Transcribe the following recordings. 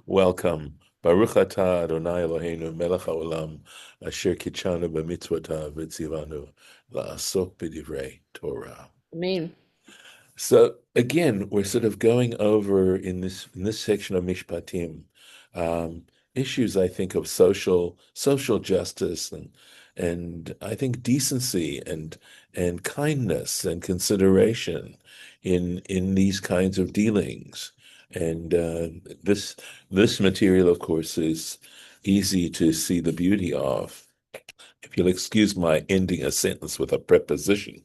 Welcome. Baruch atah Adonai Eloheinu melech haolam asher kitshanu b'mitzvotav v'tzivanu la'asok b'divrei Torah. I mean, So again, we're sort of going over in this section of Mishpatim issues, I think, of social justice and I think decency and kindness and consideration in these kinds of dealings. And this material, of course, is easy to see the beauty of. If you'll excuse my ending a sentence with a preposition.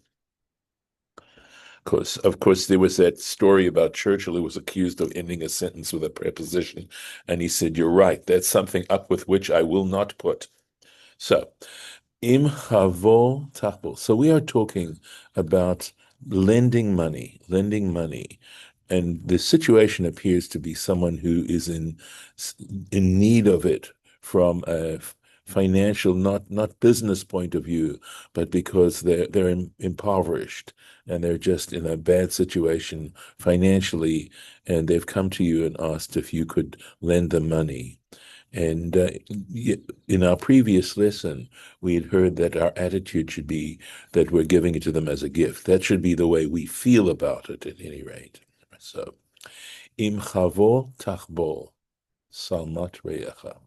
Of course, there was that story about Churchill who was accused of ending a sentence with a preposition, and he said, "You're right. That's something up with which I will not put." So, im chavo tachbol. So we are talking about lending money, and the situation appears to be someone who is in need of it from a financial, not business point of view, but because they're impoverished and they're just in a bad situation financially, and they've come to you and asked if you could lend them money. And in our previous lesson, we had heard that our attitude should be that we're giving it to them as a gift. That should be the way we feel about it, at any rate. So, im chavo tachbol salmat reyacha.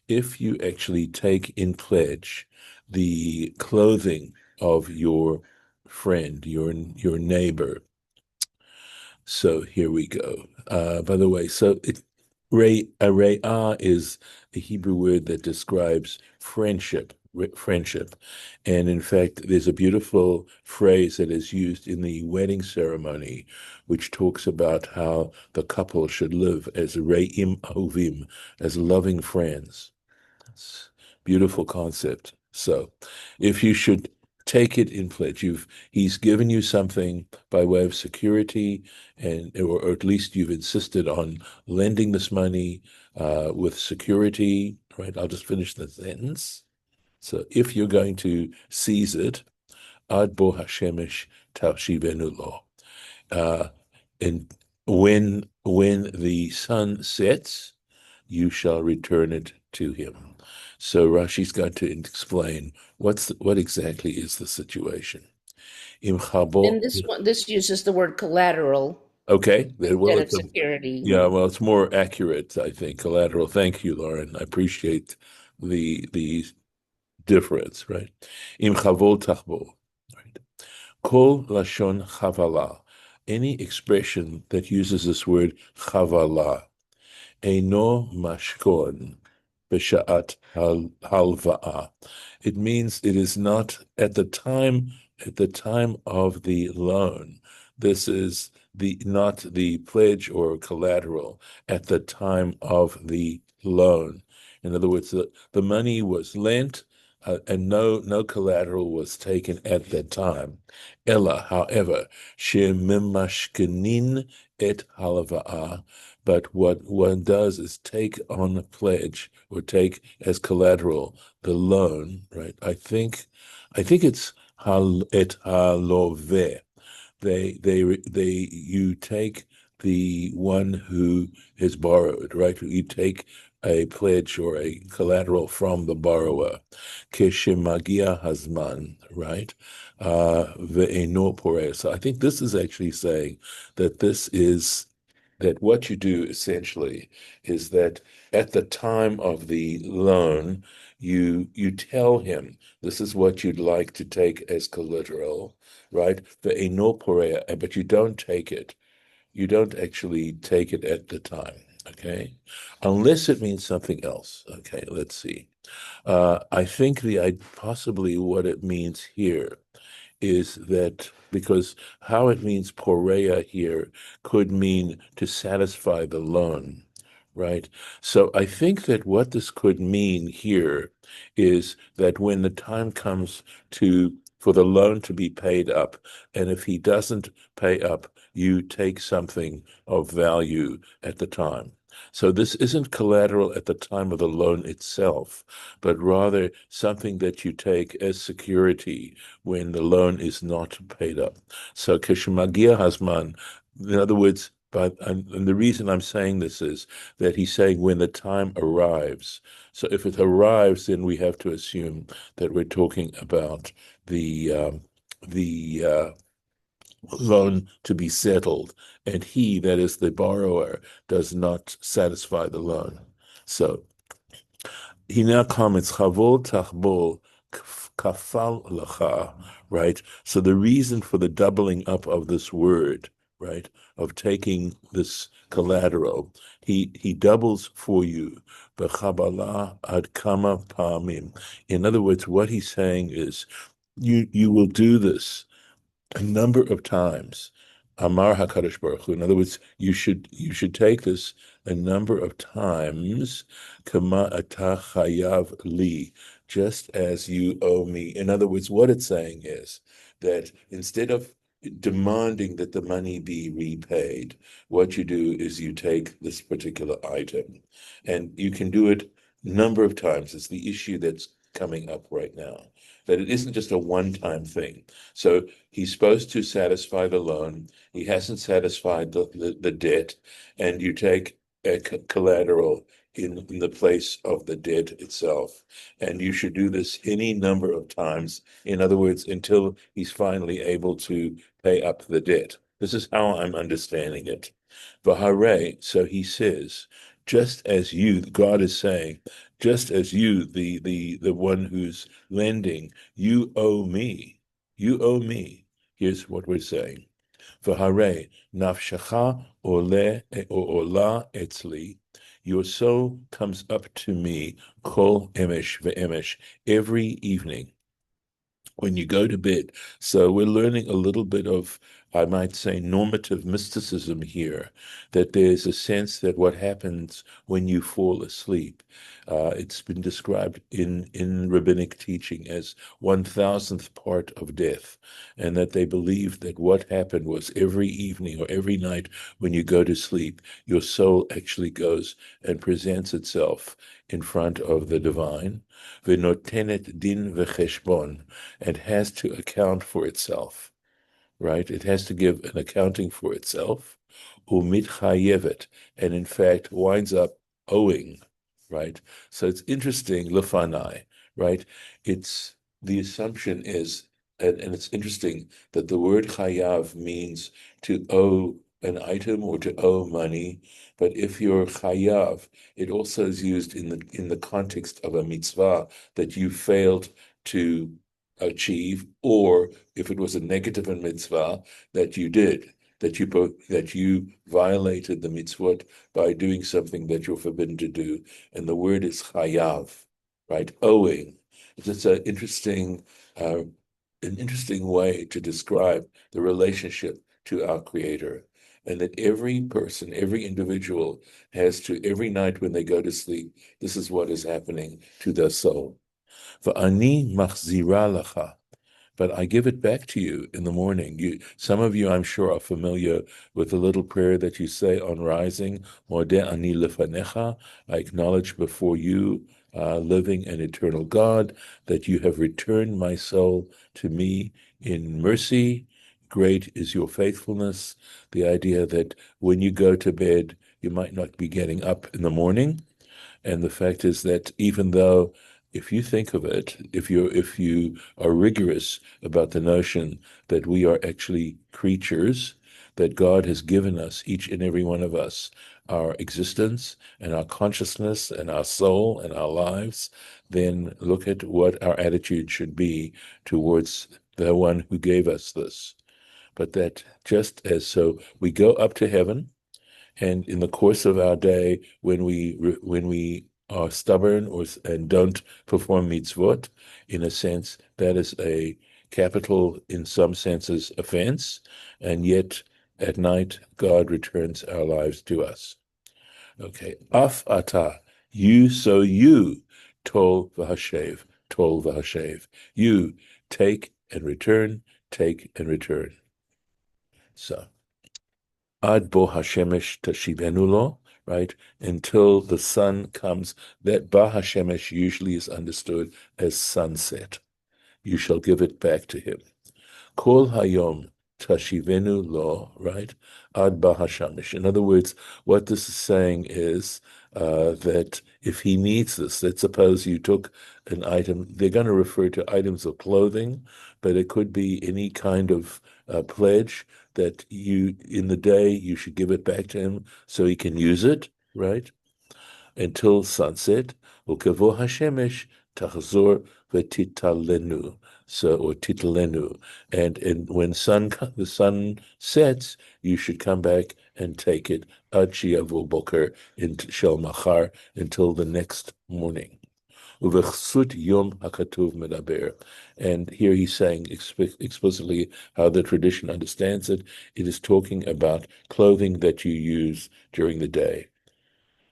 If you actually take in pledge the clothing of your friend, your neighbor. So here we go. By the way, re'ah is a Hebrew word that describes friendship. And in fact, there's a beautiful phrase that is used in the wedding ceremony, which talks about how the couple should live as re'im ahovim, as loving friends. It's a beautiful concept. So if you should take it in pledge, he's given you something by way of security, or at least you've insisted on lending this money with security, right? I'll just finish the sentence. So if you're going to seize it, ad bo hashemesh tavshivenu lo. And when the sun sets, you shall return it to him. So Rashi's going to explain what exactly is the situation. Im and chabo, this uses the word collateral okay, well, instead of security. it's more accurate, I think. Collateral. Thank you, Lauren. I appreciate the difference, right? Im chavo tachbo, right? Kol lashon chavala. Any expression that uses this word chavala, eino mashkon b'sha'at halva'a. It means it is not at the time of the loan. This is not the pledge or collateral at the time of the loan. In other words, the money was lent, and no collateral was taken at that time. Ella, however, shemimashkenin et halva'a. But what one does is take on a pledge or take as collateral the loan, right? I think it's et halove. You take the one who has borrowed, right? You take a pledge or a collateral from the borrower. Keshemagia hazman, right? Ve'eno poreh. So I think this is actually saying that that what you do essentially is that at the time of the loan, you tell him this is what you'd like to take as collateral, right? The enoporea, but you don't take it. You don't actually take it at the time, okay? Unless it means something else. Okay, let's see. I think possibly what it means here is that because how it means porea here could mean to satisfy the loan, right? So I think that what this could mean here is that when the time comes for the loan to be paid up, and if he doesn't pay up, you take something of value at the time. So this isn't collateral at the time of the loan itself, but rather something that you take as security when the loan is not paid up. So kishmagia hasman, in other words, and the reason I'm saying this is that he's saying when the time arrives. So if it arrives, then we have to assume that we're talking about the loan to be settled, and he, that is the borrower, does not satisfy the loan. So he now comments, Chavol tachbol kafal lacha, right? So the reason for the doubling up of this word, right, of taking this collateral, he doubles for you, b'chabala ad kama pa'amim. In other words, what he's saying is, you will do this a number of times. Amar HaKadosh Baruch Hu. In other words, you should take this a number of times. Kama ata chayav li, just as you owe me. In other words, what it's saying is that instead of demanding that the money be repaid, what you do is you take this particular item, and you can do it a number of times. It's the issue that's coming up right now, that it isn't just a one-time thing. So he's supposed to satisfy the loan. He hasn't satisfied the debt, and you take a collateral in the place of the debt itself. And you should do this any number of times. In other words, until he's finally able to pay up the debt. This is how I'm understanding it. V'harei, so he says, just as you, God is saying, just as you, the one who's lending, you owe me. You owe me. Here's what we're saying. V'harei nafshecha ole or ola etzli. Your soul comes up to me, kol emesh ve'emesh, every evening when you go to bed. So we're learning a little bit of, I might say, normative mysticism here, that there's a sense that what happens when you fall asleep. It's been described in rabbinic teaching as 1,000th part of death, and that they believe that what happened was every evening or every night when you go to sleep, your soul actually goes and presents itself in front of the divine, v'notenet din v'cheshbon, and has to account for itself, right? It has to give an accounting for itself, umitchayevet, and in fact winds up owing, right? So it's interesting, lefanai, right? It's the assumption is, and it's interesting that the word chayav means to owe an item or to owe money, but if you're chayav, it also is used in the context of a mitzvah that you failed to achieve, or if it was a negative in mitzvah that you did, that you violated the mitzvot by doing something that you're forbidden to do, and the word is chayav, right? Owing. It's uh, an interesting way to describe the relationship to our Creator, and that every person, every individual has to, every night when they go to sleep, this is what is happening to their soul. V'ani machzira lacha, but I give it back to you in the morning. Some of you, I'm sure, are familiar with the little prayer that you say on rising. Modeh ani lefanecha. I acknowledge before you, living and eternal God, that you have returned my soul to me in mercy. Great is your faithfulness. The idea that when you go to bed, you might not be getting up in the morning. And the fact is that even though, if you think of it, if you are rigorous about the notion that we are actually creatures, that God has given us, each and every one of us, our existence and our consciousness and our soul and our lives, then look at what our attitude should be towards the one who gave us this. But that just as so we go up to heaven, and in the course of our day, when we are stubborn and don't perform mitzvot, in a sense, that is a capital, in some senses, offense, and yet at night God returns our lives to us. Okay, af ata, you tol v'hashev, you take and return, take and return. So. Ad bo hashemesh tashivenu lo, right? Until the sun comes. That ba hashemesh usually is understood as sunset. You shall give it back to him. Kol hayom tashivenu lo, right? Ad bahashamish. In other words, what this is saying is that if he needs this, let's suppose you took an item, they're going to refer to items of clothing, but it could be any kind of pledge that you, in the day, you should give it back to him so he can use it, right? Until sunset, ukavo hashemesh tachzor v'titalenu, so or titalenu, and when the sun sets, you should come back and take it ad shiavo boker in shel machar until the next morning. Uvechsut yom hakatuv medaber, and here he's saying explicitly how the tradition understands it. It is talking about clothing that you use during the day.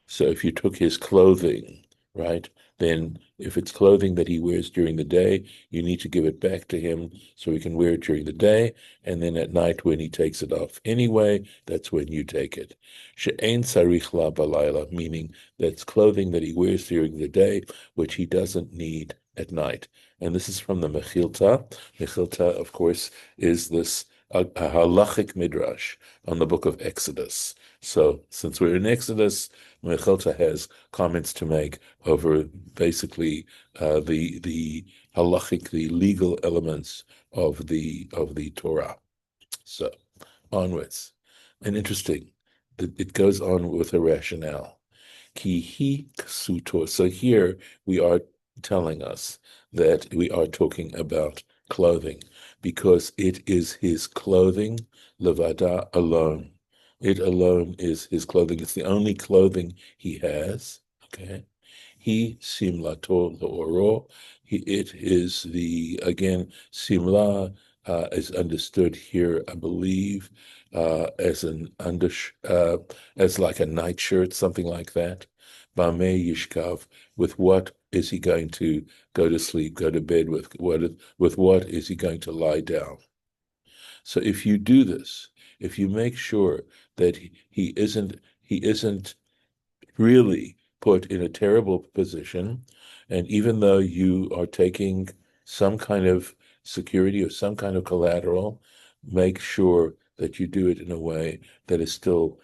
So if you took his clothing, right, then if it's clothing that he wears during the day, you need to give it back to him so he can wear it during the day. And then at night, when he takes it off anyway, that's when you take it. She'ein sarich la balayla, meaning that's clothing that he wears during the day, which he doesn't need at night. And this is from the Mechilta. Mechilta, of course, is this a halachic midrash on the book of Exodus. So since we're in Exodus, Mechilta has comments to make over basically the halachic, the legal elements of the Torah. So onwards, and interesting, it goes on with a rationale. Ki ksutor. So here we are telling us that we are talking about clothing because it is his clothing, levada alone. It alone is his clothing. It's the only clothing he has. Okay. He simlato leoro. It is the, again, simla is understood here, I believe, as as like a nightshirt, something like that. Bamei yishkav. With what is he going to go to sleep, go to bed with? What is he going to lie down? So if you do this, if you make sure that he isn't really put in a terrible position, and even though you are taking some kind of security or some kind of collateral, make sure that you do it in a way that is still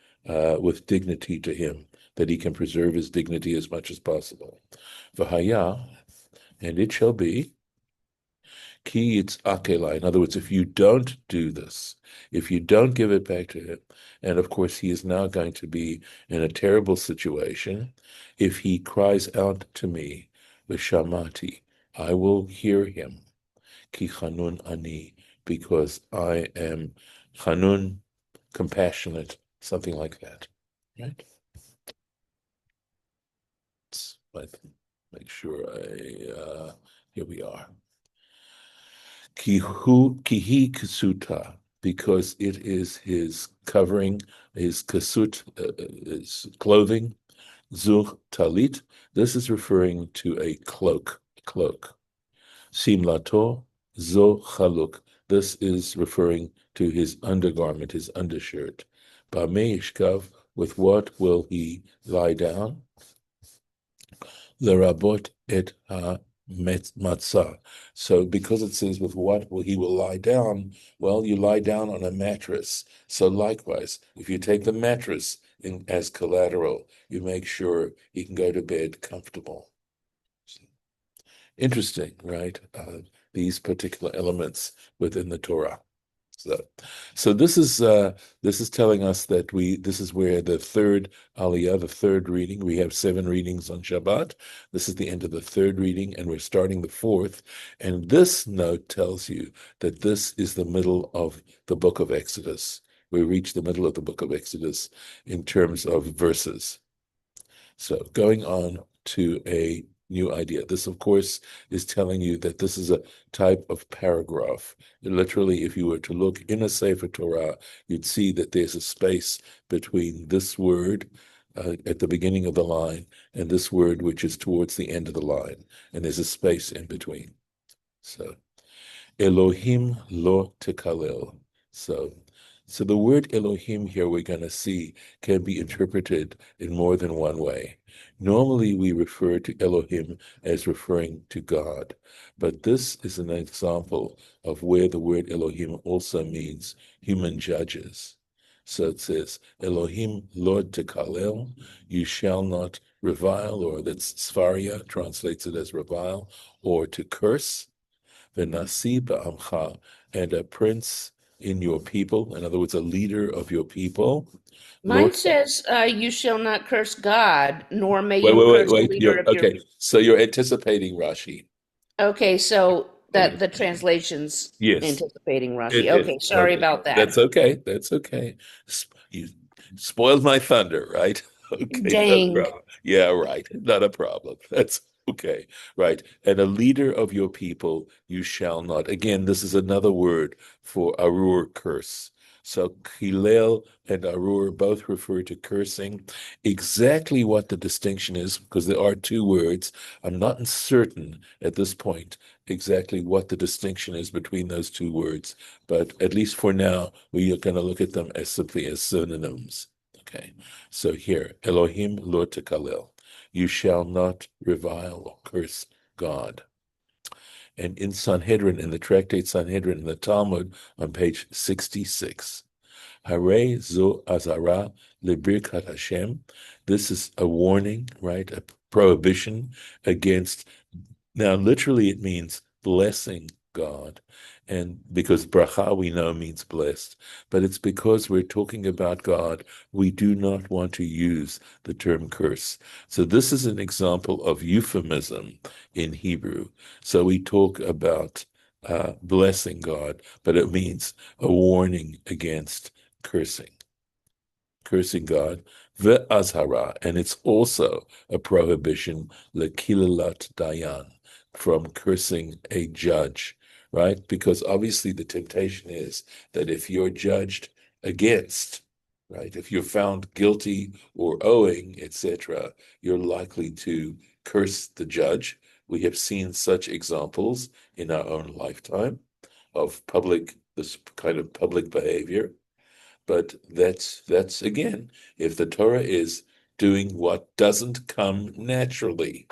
with dignity to him, that he can preserve his dignity as much as possible. V'haya, and it shall be, ki it's akela. In other words, if you don't do this, if you don't give it back to him, and of course he is now going to be in a terrible situation, if he cries out to me, v'shamati, I will hear him, ki chanun ani, because I am chanun, compassionate, something like that, right? Let's make sure here we are. Kihi kasuta, because it is his covering, his kasut, his clothing. Zuch talit. This is referring to a cloak. Simlato zo chaluk. This is referring to his undergarment, his undershirt. Ba'meishkav. With what will he lie down? Lerabot et ha matzah. So because it says with what will he will lie down, well, you lie down on a mattress. So likewise, if you take the mattress as collateral, you make sure he can go to bed comfortable. Interesting, right? These particular elements within the Torah. So this is telling us that this is where the third aliyah, the third reading. We have 7 readings on Shabbat. This is the end of the third reading, and we're starting the fourth. And this note tells you that this is the middle of the book of Exodus. We reach the middle of the book of Exodus in terms of verses. So going on to a new idea. This, of course, is telling you that this is a type of paragraph. Literally, if you were to look in a Sefer Torah, you'd see that there's a space between this word at the beginning of the line and this word which is towards the end of the line. And there's a space in between. So, Elohim lo tekalel. So, So the word Elohim here we're going to see can be interpreted in more than one way. Normally we refer to Elohim as referring to God, but this is an example of where the word Elohim also means human judges. So it says, Elohim Lord Tekalel, you shall not revile, or that's Sfaria translates it as revile, or to curse, V'nasi ba'amcha, and a prince in your people, in other words, a leader of your people. Mine Lord, says, you shall not curse God, nor may wait, you wait, wait, curse the wait. leader You're of your. okay. So you're anticipating Rashi. Okay, so Okay. that the translation's Yes, anticipating Rashi. it is. Okay, sorry Okay. about that. That's okay. That's okay. You spoiled my thunder, right? Okay, no Dang. problem. Yeah, right. Not a problem. That's okay. Right. And a leader of your people you shall not. Again, this is another word for arur, curse. So Hillel and arur both refer to cursing. Exactly what the distinction is, because there are two words. I'm not certain at this point exactly what the distinction is between those two words, but at least for now, we are going to look at them as simply as synonyms. Okay, so here, Elohim lo tekalel, you shall not revile or curse God. And in Sanhedrin, in the tractate Sanhedrin, in the Talmud, on page 66, Hare zo azara lebirkat Hashem. This is a warning, right? A prohibition against. Now, literally, it means blessing God. And because bracha, we know, means blessed. But it's because we're talking about God, we do not want to use the term curse. So this is an example of euphemism in Hebrew. So we talk about blessing God, but it means a warning against cursing. Cursing God, ve'azhara, and it's also a prohibition, lekilalat dayan, from cursing a judge, right? Because obviously the temptation is that if you're judged against, right, if you're found guilty or owing, etc., you're likely to curse the judge. We have seen such examples in our own lifetime of this kind of public behavior. But that's again, if the Torah is doing what doesn't come naturally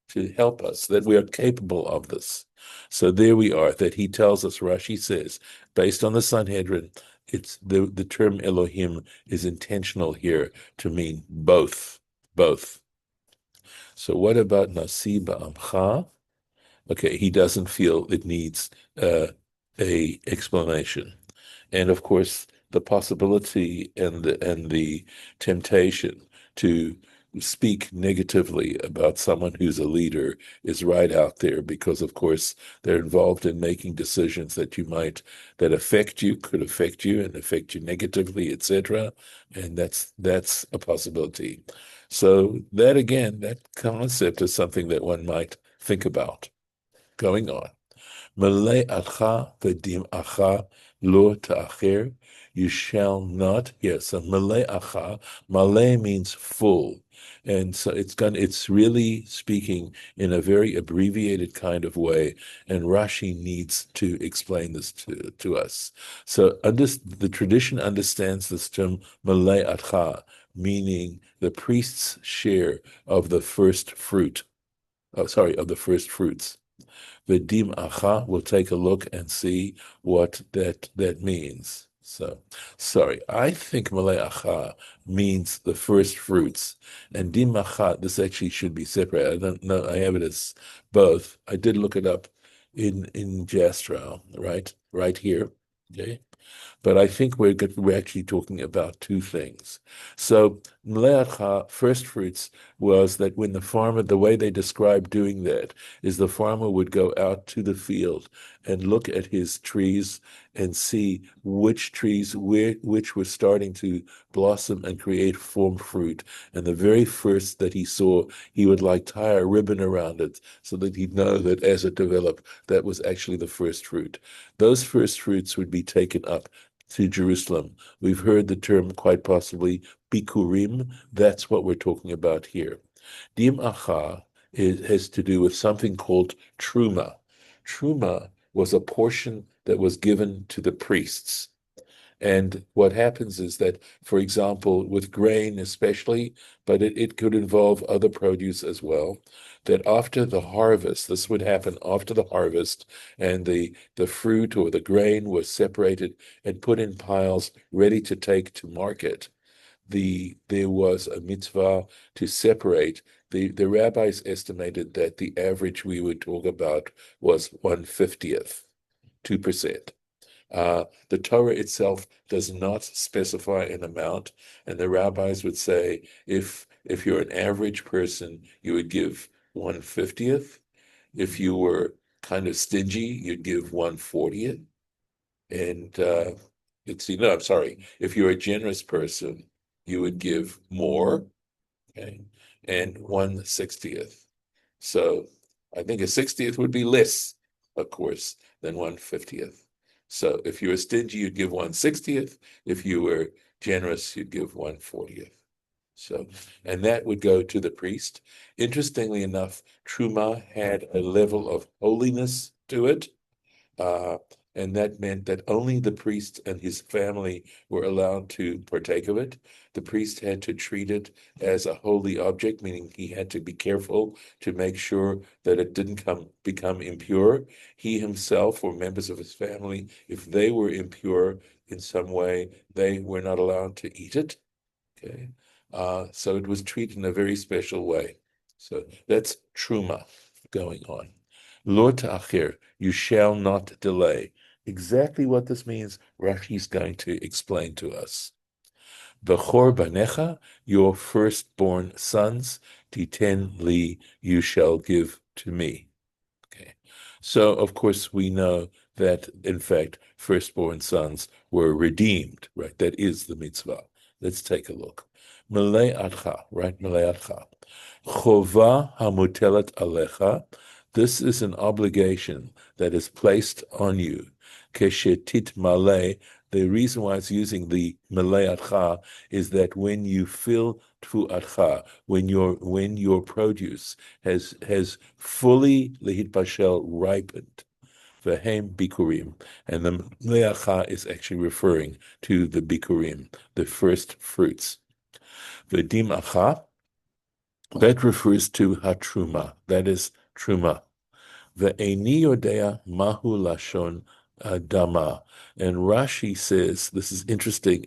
to help us, that we are capable of this. So there we are, that he tells us, Rashi says, based on the Sanhedrin, it's the term Elohim is intentional here to mean both. Both. So what about Nasi Ba'amcha? Okay, he doesn't feel it needs a explanation. And of course, the possibility and the temptation to speak negatively about someone who's a leader is right out there because, of course, they're involved in making decisions that affect you, could affect you, and affect you negatively, etc. And that's a possibility. So that again, that concept is something that one might think about going on. Male'acha v'dim'acha lo ta'acher. You shall not. Yes, a male'acha. Male means full, and so it's really speaking in a very abbreviated kind of way. And Rashi needs to explain this to us. So the tradition understands this term male'acha, meaning the priest's share of the first fruit. Oh, sorry, of the first fruits. V'dim acha, we'll take a look and see what that means. So, sorry, I think malei acha means the first fruits, and dim acha, this actually should be separate. I don't know. I have it as both. I did look it up in Jastrow, right here. Okay, but I think we're actually talking about two things. So mleacha, first fruits, was that when the way they describe doing that is the farmer would go out to the field and look at his trees and see which trees which were starting to blossom and form fruit. And the very first that he saw, he would like tie a ribbon around it so that he'd know that as it developed, that was actually the first fruit. Those first fruits would be taken up to Jerusalem. We've heard the term quite possibly Bikkurim. That's what we're talking about here. Dim Acha has to do with something called Terumah. Terumah was a portion that was given to the priests. And what happens is that, for example, with grain especially, but it could involve other produce as well, that after the harvest, this would happen after the harvest, and the fruit or the grain was separated and put in piles ready to take to market. There was a mitzvah to separate. The rabbis estimated that the average we would talk about was 1/50th, 2%. The Torah itself does not specify an amount, and the rabbis would say if you're an average person, you would give 1/50th. If you were kind of stingy, you'd give 1/40th. And no, I'm sorry. If you're a generous person, you would give more, okay, and 1/60th. So I think a 60th would be less, of course, than 1/50th. So if you were stingy, you'd give 1/60th. If you were generous, you'd give 1/40th. So, and that would go to the priest. Interestingly enough, Truma had a level of holiness to it. Uh, and that meant that only the priest and his family were allowed to partake of it. The priest had to treat it as a holy object, meaning he had to be careful to make sure that it didn't become impure. He himself or members of his family, if they were impure in some way, they were not allowed to eat it. Okay, so it was treated in a very special way. So that's truma going on. Lo ta'achir, you shall not delay. Exactly what this means, Rashi is going to explain to us. Bechor banecha, your firstborn sons, titen li, you shall give to me. Okay. So, of course, we know that, in fact, firstborn sons were redeemed, right? That is the mitzvah. Let's take a look. Mele'atcha, right? Mele'atcha. Chova hamutelet alecha. This is an obligation that is placed on you. Keshetit male. The reason why it's using the mele'atcha is that when you fill tfu'atcha, when your produce has fully lehitbashel ripened, v'hem bikurim, and the mele'atcha is actually referring to the bikurim, the first fruits. V'dim acha, that refers to hatruma, that is truma. Ve'eni yodea mahu lashon dama. And Rashi says, this is interesting,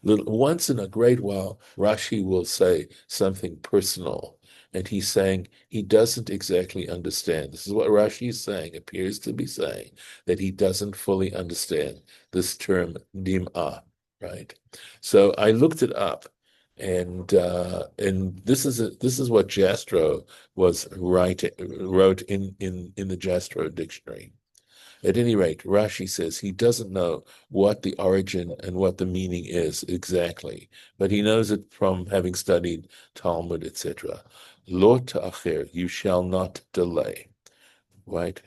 once in a great while, Rashi will say something personal. And he's saying he doesn't exactly understand. This is what Rashi is saying, appears to be saying, that he doesn't fully understand this term dim'ah, right? So I looked it up, and this is what Jastrow wrote in the Jastrow dictionary. At any rate, Rashi says he doesn't know what the origin and what the meaning is exactly, but he knows it from having studied Talmud, etc. Lo ta'acher, you shall not delay, right?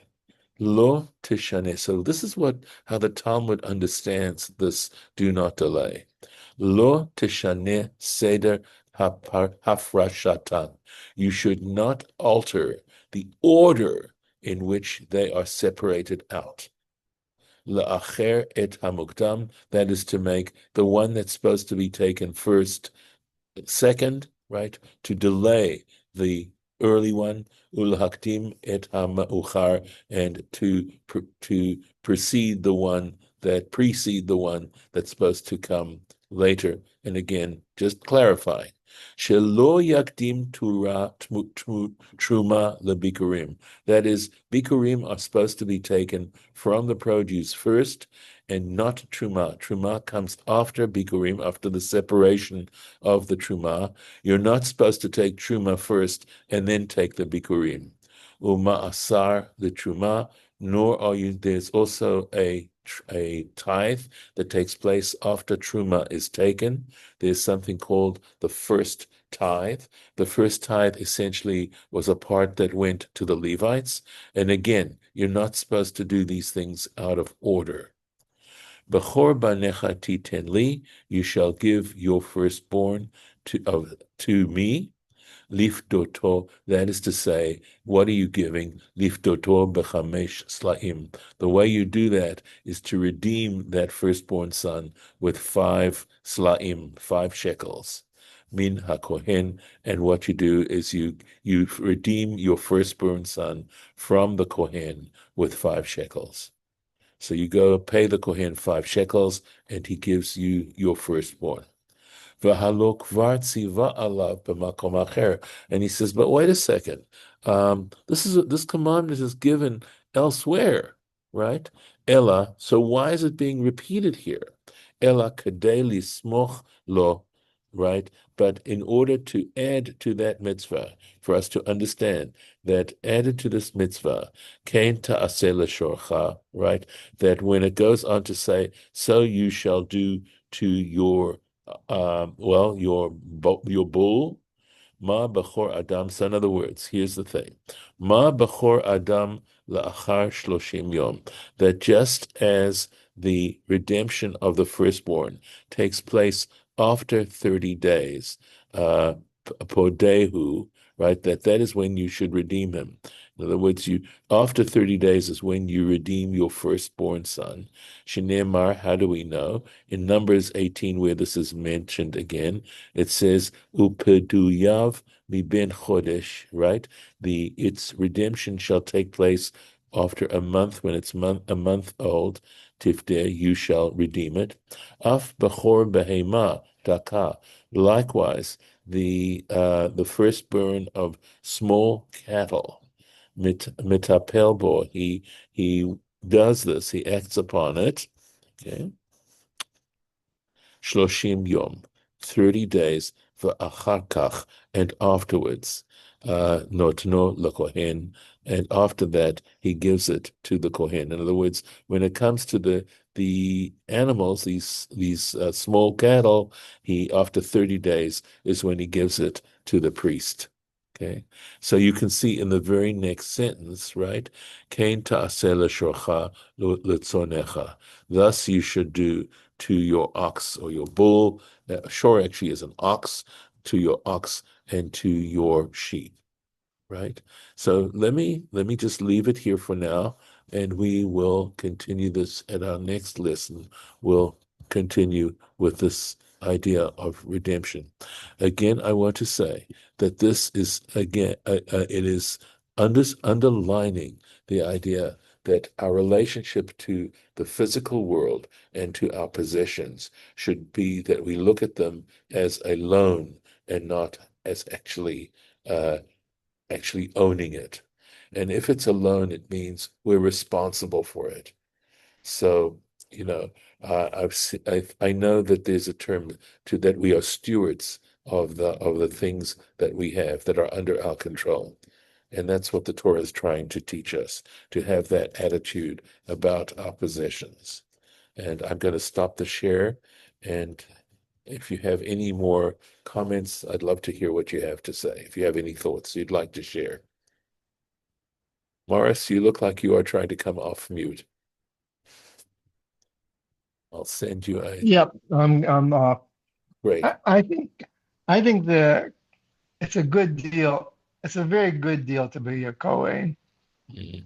Lo tishane. So this is how the Talmud understands this do not delay. Lo tishane seder hafrashatan. You should not alter the order in which they are separated out. La'acher et hamukdam. That is to make the one that's supposed to be taken first second, right? To delay the early one, ulhaktim et hamauchar, and to precede the one that's supposed to come later. And again, just clarifying. Shelo yakdim truma lebikurim. That is, bikurim are supposed to be taken from the produce first, and not truma. Truma comes after bikurim, after the separation of the truma. You're not supposed to take truma first and then take the bikurim. Uma asar, the truma, nor are you. There's also a tithe that takes place after truma is taken. There's something called the first tithe. The first tithe essentially was a part that went to the Levites. And again, you're not supposed to do these things out of order. Bechor banecha titen li, you shall give your firstborn to me. Lifdoto, that is to say, what are you giving? Lifdoto bechamesh slaim. The way you do that is to redeem that firstborn son with 5 slaim, 5 shekels. Min hakohen, and what you do is you redeem your firstborn son from the kohen with 5 shekels. So you go pay the kohen 5 shekels, and he gives you your firstborn. And he says, but wait a second. This commandment is given elsewhere, right? Ella, so why is it being repeated here? Ella kadeli smoch lo, right? But in order to add to that mitzvah, for us to understand that added to this mitzvah, kain ta'aseh l'shorcha, right? That when it goes on to say, so you shall do to your your bull, ma bechor adam. So in other words, here's the thing: ma bechor adam la'achar shloshim yom. That just as the redemption of the firstborn takes place after 30 days, podehu, right? That is when you should redeem him. In other words, you after 30 days is when you redeem your firstborn son. Shinemar, how do we know? In Numbers 18, where this is mentioned again, it says, Upeduyav mi ben chodesh, right? Its redemption shall take place after a month, when it's a month old. Tifdeh, you shall redeem it. Af bechor behema daka. Likewise, the firstborn of small cattle, mitapel bo. He does this. He acts upon it. Okay. Shloshim yom, 30 days, v'achar kach, and afterwards, notno lekohen, and after that, he gives it to the kohen. In other words, when it comes to the animals, these small cattle, he after 30 days is when he gives it to the priest. Okay, so you can see in the very next sentence, right? Kain ta'aseh l'shorcha l'tzonecha. Thus you should do to your ox or your bull. Shor actually is an ox, to your ox and to your sheep, right? So let me just leave it here for now, and we will continue this at our next lesson. We'll continue with this idea of redemption. Again, I want to say that this is again it is underlining the idea that our relationship to the physical world and to our possessions should be that we look at them as a loan and not as actually owning it. And if it's a loan, it means we're responsible for it. So, you know, I know that there's a term to that we are stewards of the things that we have that are under our control. And that's what the Torah is trying to teach us, to have that attitude about our possessions. And I'm going to stop the share. And if you have any more comments, I'd love to hear what you have to say. If you have any thoughts you'd like to share. Morris, you look like you are trying to come off mute. I'll send you a Yep, I'm great. I think the it's a good deal. It's a very good deal to be a Kohen. Mm.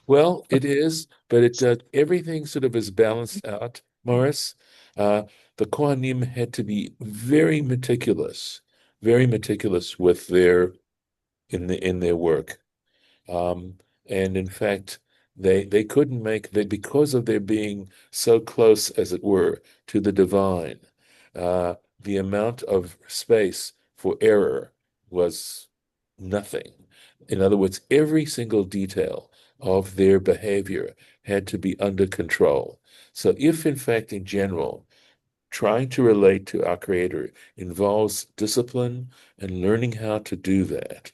Well, it is, but everything sort of is balanced out, Morris. Uh, the Kohanim had to be very meticulous with in their work. And in fact, they couldn't make they because of their being so close, as it were, to the divine. The amount of space for error was nothing. In other words, every single detail of their behavior had to be under control. So if, in fact, in general, trying to relate to our Creator involves discipline and learning how to do that,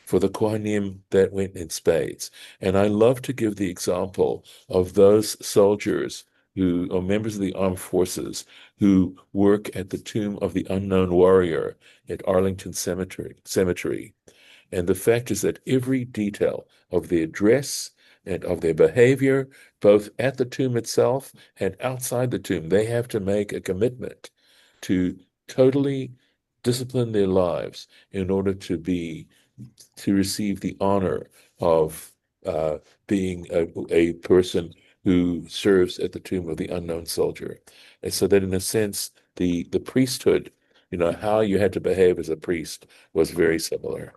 for the Kohanim, that went in spades. And I love to give the example of those soldiers who are members of the armed forces who work at the tomb of the unknown warrior at Arlington Cemetery. And the fact is that every detail of their dress and of their behavior, both at the tomb itself and outside the tomb, they have to make a commitment to totally discipline their lives in order to receive the honor of being a person who serves at the tomb of the unknown soldier. And so that in a sense, the priesthood, how you had to behave as a priest was very similar.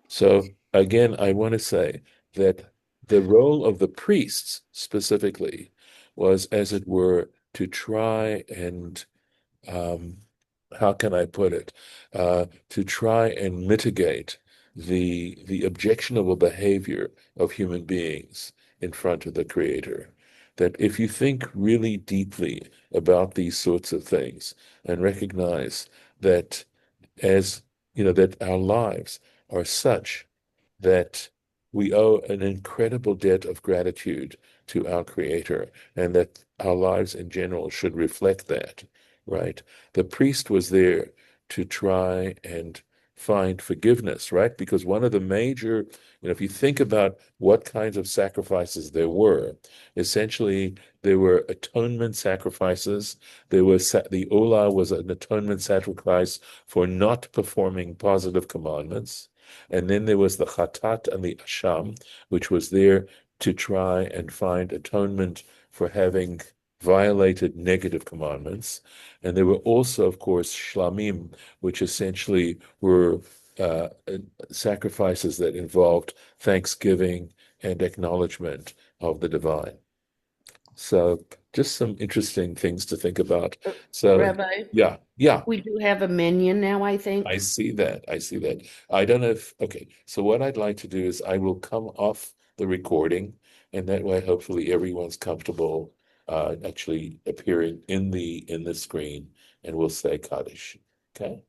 So again, I want to say that the role of the priests specifically was, as it were, to try and um, how can I put it? To try and mitigate the objectionable behavior of human beings in front of the Creator. That if you think really deeply about these sorts of things and recognize that as that our lives are such that we owe an incredible debt of gratitude to our Creator, and that our lives in general should reflect that, right? The priest was there to try and find forgiveness, right? Because one of the major, if you think about what kinds of sacrifices there were, essentially there were atonement sacrifices. There was the Olah was an atonement sacrifice for not performing positive commandments. And then there was the Chatat and the Asham, which was there to try and find atonement for having violated negative commandments. And there were also, of course, Shlamim, which essentially were uh, sacrifices that involved thanksgiving and acknowledgement of the divine. So just some interesting things to think about. So Rabbi, yeah, yeah. we do have a minion now, I think. I see that. I see that. I don't know if, okay. So what I'd like to do is I will come off the recording, and that way hopefully everyone's comfortable actually appearing in the screen, and we'll say Kaddish. Okay?